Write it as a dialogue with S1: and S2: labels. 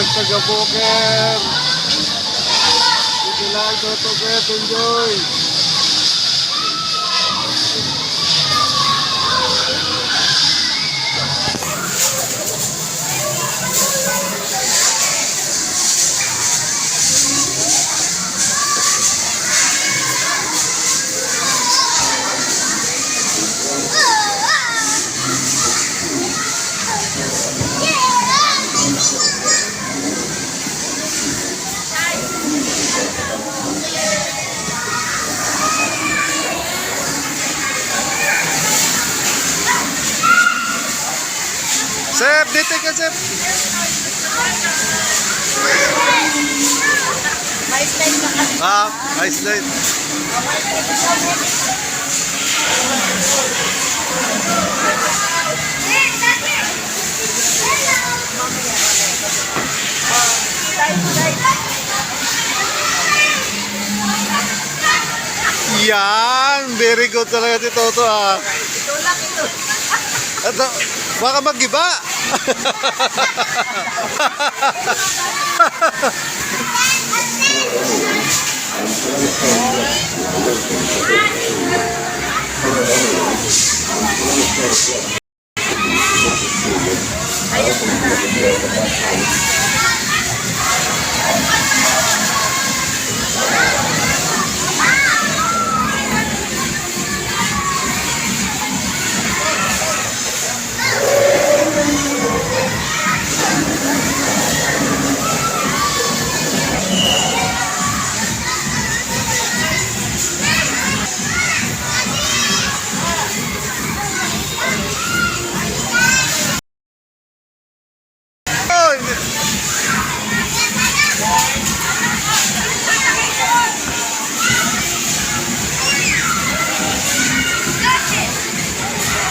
S1: ang taga-poker. Dito lang, Toto Pet, enjoy. Sep, dito ka, Sep.
S2: Mais light na kasi.
S1: Ice light. Yan, very good talaga si Toto
S2: Ito lang ito.
S1: Ito, baka mag-iba.
S2: Ayun na.